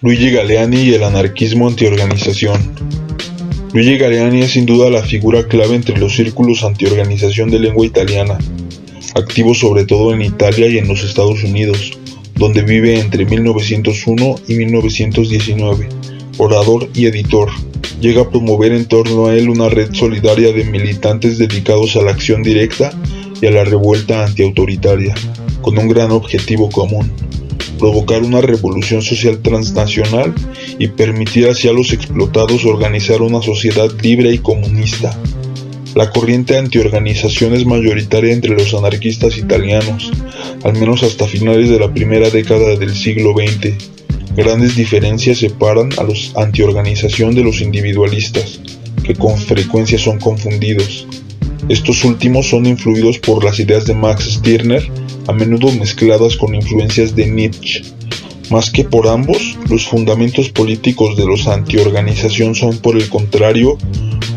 Luigi Galleani y el anarquismo antiorganización. Luigi Galleani es sin duda la figura clave entre los círculos antiorganización de lengua italiana, activo sobre todo en Italia y en los Estados Unidos, donde vive entre 1901 y 1919. Orador y editor, llega a promover en torno a él una red solidaria de militantes dedicados a la acción directa y a la revuelta antiautoritaria, con un gran objetivo común: provocar una revolución social transnacional y permitir así a los explotados organizar una sociedad libre y comunista. La corriente antiorganización es mayoritaria entre los anarquistas italianos, al menos hasta finales de la primera década del siglo XX. Grandes diferencias separan a los antiorganización de los individualistas, que con frecuencia son confundidos. Estos últimos son influidos por las ideas de Max Stirner, a menudo mezcladas con influencias de Nietzsche. Más que por ambos, los fundamentos políticos de los antiorganización son, por el contrario,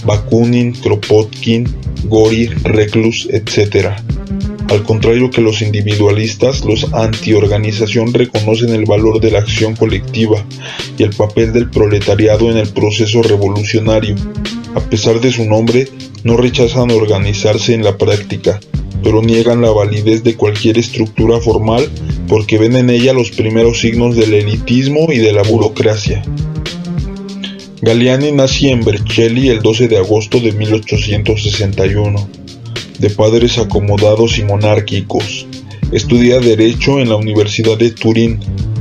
Bakunin, Kropotkin, Gori, Reclus, etc. Al contrario que los individualistas, los antiorganización reconocen el valor de la acción colectiva y el papel del proletariado en el proceso revolucionario. A pesar de su nombre, no rechazan organizarse en la práctica, pero niegan la validez de cualquier estructura formal porque ven en ella los primeros signos del elitismo y de la burocracia. Galleani nació en Vercelli el 12 de agosto de 1861, de padres acomodados y monárquicos. Estudia Derecho en la Universidad de Turín.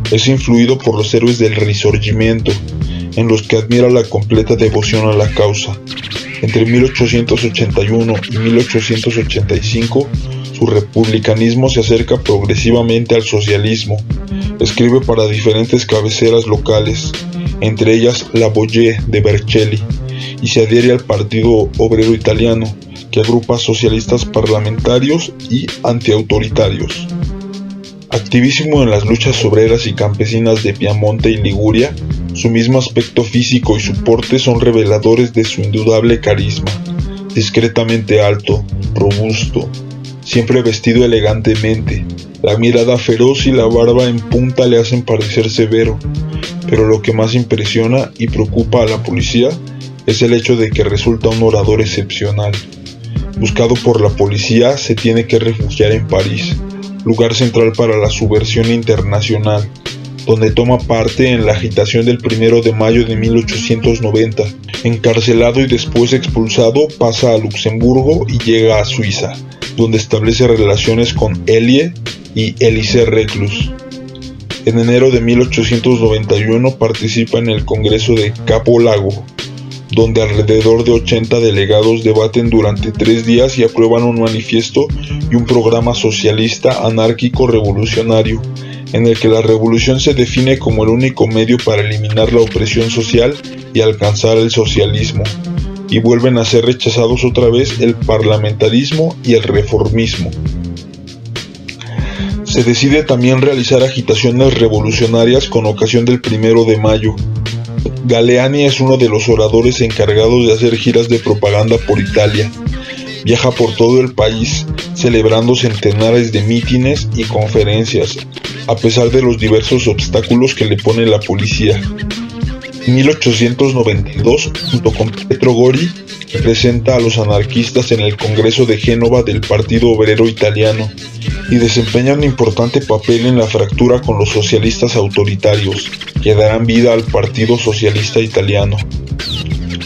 Es influido por los héroes del Risorgimento, en los que admira la completa devoción a la causa. Entre 1881 y 1885, su republicanismo se acerca progresivamente al socialismo. Escribe para diferentes cabeceras locales, entre ellas La Voce de Vercelli, y se adhiere al Partido Obrero Italiano, que agrupa socialistas parlamentarios y antiautoritarios. Activísimo en las luchas obreras y campesinas de Piamonte y Liguria, su mismo aspecto físico y su porte son reveladores de su indudable carisma. Discretamente alto, robusto, siempre vestido elegantemente, la mirada feroz y la barba en punta le hacen parecer severo, pero lo que más impresiona y preocupa a la policía es el hecho de que resulta un orador excepcional. Buscado por la policía, se tiene que refugiar en París, lugar central para la subversión internacional, donde toma parte en la agitación del 1 de mayo de 1890. Encarcelado y después expulsado, pasa a Luxemburgo y llega a Suiza, donde establece relaciones con Elie y Élise Reclus. En enero de 1891 participa en el Congreso de Capo Lago, donde alrededor de 80 delegados debaten durante 3 días y aprueban un manifiesto y un programa socialista anárquico revolucionario, en el que la revolución se define como el único medio para eliminar la opresión social y alcanzar el socialismo, y vuelven a ser rechazados otra vez el parlamentarismo y el reformismo. Se decide también realizar agitaciones revolucionarias con ocasión del 1 de mayo. Galleani es uno de los oradores encargados de hacer giras de propaganda por Italia. Viaja por todo el país, celebrando centenares de mítines y conferencias, a pesar de los diversos obstáculos que le pone la policía. En 1892, junto con Pietro Gori, representa a los anarquistas en el Congreso de Génova del Partido Obrero Italiano y desempeña un importante papel en la fractura con los socialistas autoritarios, que darán vida al Partido Socialista Italiano.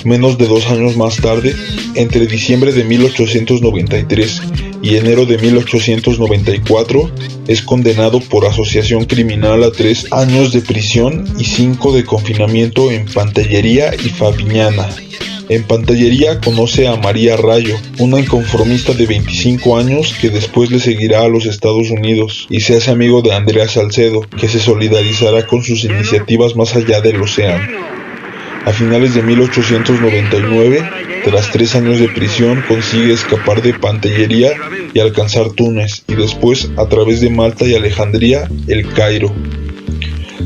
Menos de 2 años más tarde, entre diciembre de 1893 y enero de 1894, es condenado por asociación criminal a 3 años de prisión y 5 de confinamiento en Pantelleria y Favignana. En Pantelleria conoce a María Rayo, una inconformista de 25 años que después le seguirá a los Estados Unidos y se hace amigo de Andrea Salcedo, que se solidarizará con sus iniciativas más allá del océano. A finales de 1899, tras 3 años de prisión, consigue escapar de Pantelleria y alcanzar Túnez, y después, a través de Malta y Alejandría, El Cairo.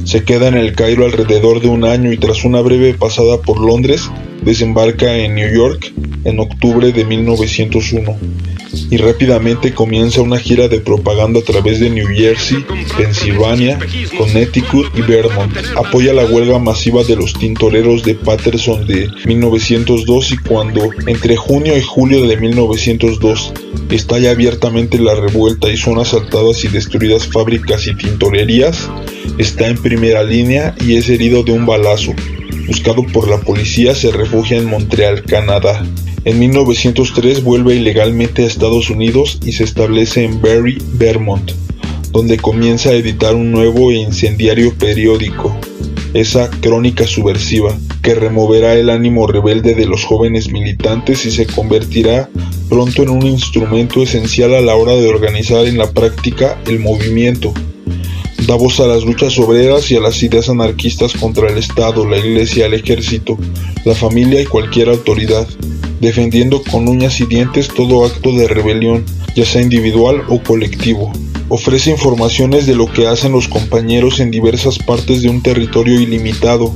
Se queda en El Cairo alrededor de 1 año y tras una breve pasada por Londres, desembarca en New York en octubre de 1901 y rápidamente comienza una gira de propaganda a través de New Jersey, Pensilvania, Connecticut y Vermont. Apoya la huelga masiva de los tintoreros de Paterson de 1902 y cuando, entre junio y julio de 1902, estalla abiertamente la revuelta y son asaltadas y destruidas fábricas y tintorerías, está en primera línea y es herido de un balazo. Buscado por la policía, se refugia en Montreal, Canadá. En 1903 vuelve ilegalmente a Estados Unidos y se establece en Barrie, Vermont, donde comienza a editar un nuevo e incendiario periódico, esa Crónica Subversiva, que removerá el ánimo rebelde de los jóvenes militantes y se convertirá pronto en un instrumento esencial a la hora de organizar en la práctica el movimiento. Da voz a las luchas obreras y a las ideas anarquistas contra el Estado, la Iglesia, el ejército, la familia y cualquier autoridad, defendiendo con uñas y dientes todo acto de rebelión, ya sea individual o colectivo. Ofrece informaciones de lo que hacen los compañeros en diversas partes de un territorio ilimitado.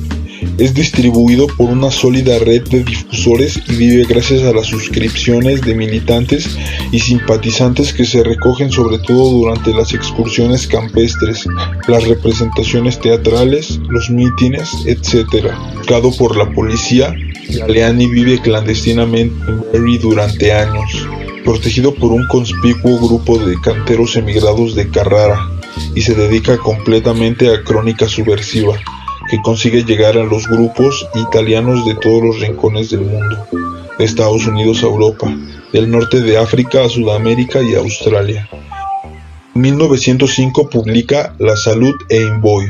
Es distribuido por una sólida red de difusores y vive gracias a las suscripciones de militantes y simpatizantes que se recogen sobre todo durante las excursiones campestres, las representaciones teatrales, los mítines, etc. Buscado por la policía, Galleani vive clandestinamente en Barrie durante años, protegido por un conspicuo grupo de canteros emigrados de Carrara, y se dedica completamente a Crónica Subversiva, que consigue llegar a los grupos italianos de todos los rincones del mundo, de Estados Unidos a Europa, del norte de África a Sudamérica y a Australia. En 1905 publica La Salud e Imboy,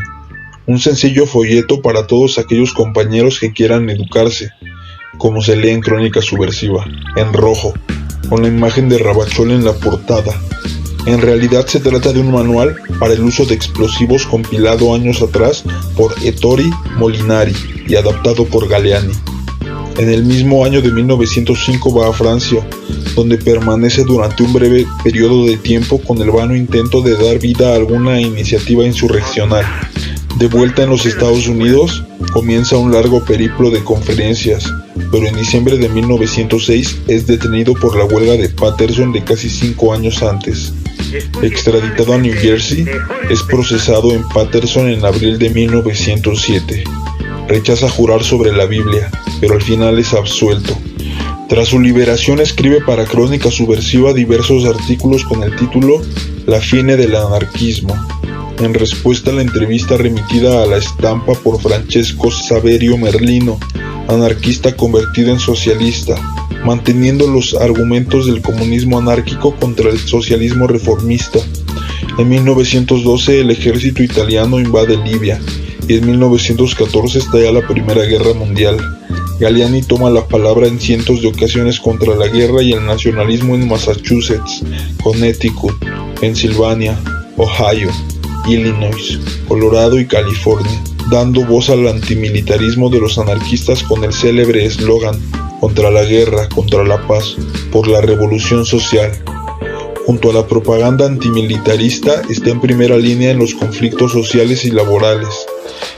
un sencillo folleto para todos aquellos compañeros que quieran educarse, como se lee en Crónica Subversiva, en rojo, con la imagen de Ravachol en la portada. En realidad se trata de un manual para el uso de explosivos compilado años atrás por Ettore Molinari y adaptado por Galleani. En el mismo año de 1905 va a Francia, donde permanece durante un breve periodo de tiempo con el vano intento de dar vida a alguna iniciativa insurreccional. De vuelta en los Estados Unidos, comienza un largo periplo de conferencias, pero en diciembre de 1906 es detenido por la huelga de Paterson de casi 5 años antes. Extraditado a New Jersey, es procesado en Paterson en abril de 1907. Rechaza jurar sobre la Biblia, pero al final es absuelto. Tras su liberación escribe para Crónica Subversiva diversos artículos con el título La fine del anarquismo, en respuesta a la entrevista remitida a La Stampa por Francesco Saverio Merlino, anarquista convertido en socialista, manteniendo los argumentos del comunismo anárquico contra el socialismo reformista. En 1912 el ejército italiano invade Libia y en 1914 estalla la Primera Guerra Mundial. Galleani toma la palabra en cientos de ocasiones contra la guerra y el nacionalismo en Massachusetts, Connecticut, Pensilvania, Ohio, Illinois, Colorado y California, dando voz al antimilitarismo de los anarquistas con el célebre eslogan contra la guerra, contra la paz, por la revolución social. Junto a la propaganda antimilitarista está en primera línea en los conflictos sociales y laborales.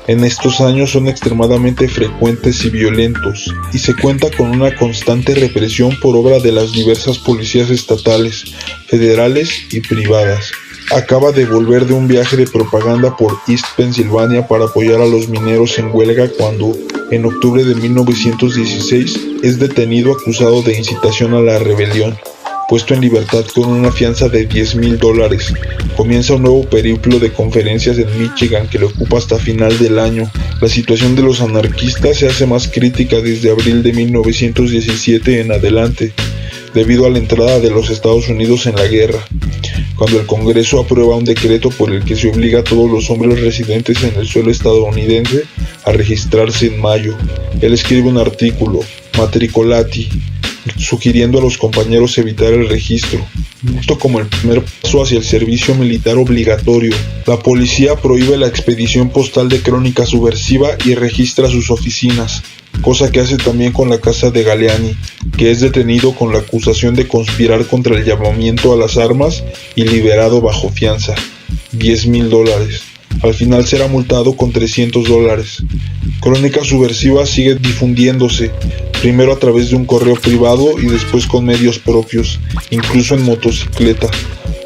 En estos años son extremadamente frecuentes y violentos, y se cuenta con una constante represión por obra de las diversas policías estatales, federales y privadas. Acaba de volver de un viaje de propaganda por East Pennsylvania para apoyar a los mineros en huelga cuando, en octubre de 1916, es detenido acusado de incitación a la rebelión. Puesto en libertad con una fianza de $10,000, comienza un nuevo periplo de conferencias en Michigan que le ocupa hasta final del año. La situación de los anarquistas se hace más crítica desde abril de 1917 en adelante, debido a la entrada de los Estados Unidos en la guerra, cuando el Congreso aprueba un decreto por el que se obliga a todos los hombres residentes en el suelo estadounidense a registrarse en mayo. Él escribe un artículo, Matricolati, sugiriendo a los compañeros evitar el registro, esto como el primer paso hacia el servicio militar obligatorio. La policía prohíbe la expedición postal de Crónica Subversiva y registra sus oficinas, cosa que hace también con la casa de Galleani, que es detenido con la acusación de conspirar contra el llamamiento a las armas y liberado bajo fianza, $10,000. Al final será multado con $300. Crónica Subversiva sigue difundiéndose, primero a través de un correo privado y después con medios propios, incluso en motocicleta.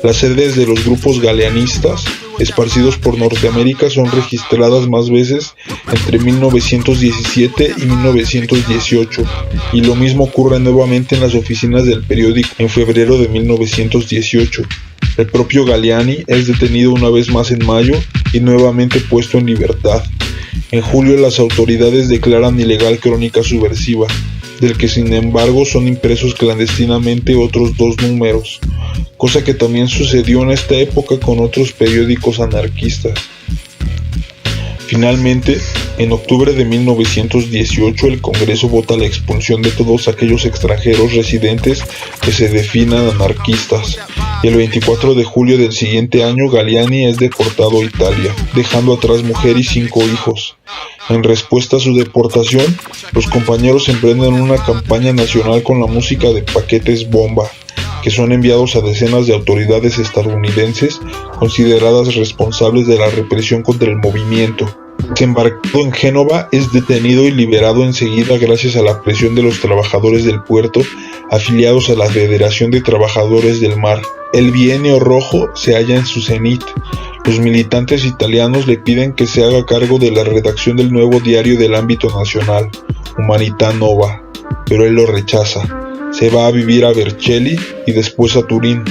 Las sedes de los grupos galeanistas, esparcidos por Norteamérica, son registradas más veces entre 1917 y 1918, y lo mismo ocurre nuevamente en las oficinas del periódico en febrero de 1918. El propio Galliani es detenido una vez más en mayo y nuevamente puesto en libertad. En julio las autoridades declaran ilegal Crónica Subversiva, del que sin embargo son impresos clandestinamente otros 2 números, cosa que también sucedió en esta época con otros periódicos anarquistas. Finalmente, en octubre de 1918 el Congreso vota la expulsión de todos aquellos extranjeros residentes que se definan anarquistas, y el 24 de julio del siguiente año Galliani es deportado a Italia, dejando atrás mujer y 5 hijos. En respuesta a su deportación, los compañeros emprenden una campaña nacional con la música de paquetes bomba, que son enviados a decenas de autoridades estadounidenses consideradas responsables de la represión contra el movimiento. Desembarcado en Génova, es detenido y liberado enseguida gracias a la presión de los trabajadores del puerto afiliados a la Federación de Trabajadores del Mar. El Bienio Rojo se halla en su cenit. Los militantes italianos le piden que se haga cargo de la redacción del nuevo diario del ámbito nacional, Humanità Nova, pero él lo rechaza. Se va a vivir a Vercelli y después a Turín,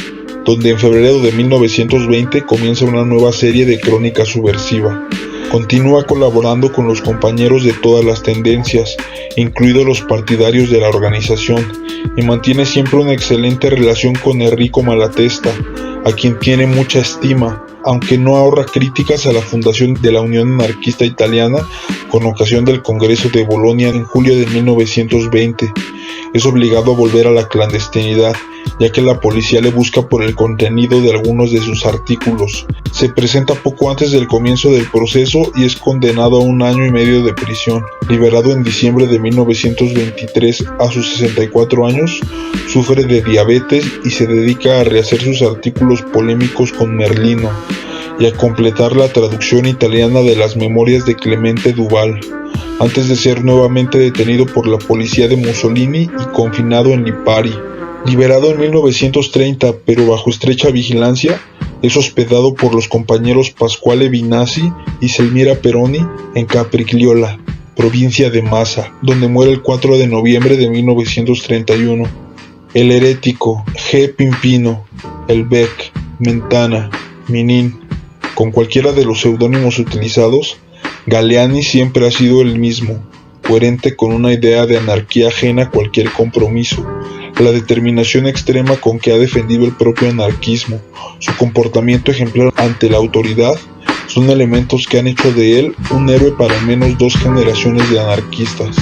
donde en febrero de 1920 comienza una nueva serie de Crónica Subversiva. Continúa colaborando con los compañeros de todas las tendencias, incluidos los partidarios de la organización, y mantiene siempre una excelente relación con Enrico Malatesta, a quien tiene mucha estima, aunque no ahorra críticas a la fundación de la Unión Anarquista Italiana con ocasión del Congreso de Bolonia en julio de 1920. Es obligado a volver a la clandestinidad, ya que la policía le busca por el contenido de algunos de sus artículos. Se presenta poco antes del comienzo del proceso y es condenado a 1 año y medio de prisión. Liberado en diciembre de 1923 a sus 64 años, sufre de diabetes y se dedica a rehacer sus artículos polémicos con Merlino y a completar la traducción italiana de las memorias de Clemente Duval, antes de ser nuevamente detenido por la policía de Mussolini y confinado en Lipari. Liberado en 1930, pero bajo estrecha vigilancia, es hospedado por los compañeros Pasquale Binassi y Selmira Peroni en Caprigliola, provincia de Massa, donde muere el 4 de noviembre de 1931. El Herético, G. Pimpino, El Bec, Mentana, Minin, con cualquiera de los seudónimos utilizados, Galliani siempre ha sido el mismo, coherente con una idea de anarquía ajena a cualquier compromiso, la determinación extrema con que ha defendido el propio anarquismo, su comportamiento ejemplar ante la autoridad, son elementos que han hecho de él un héroe para al menos 2 generaciones de anarquistas.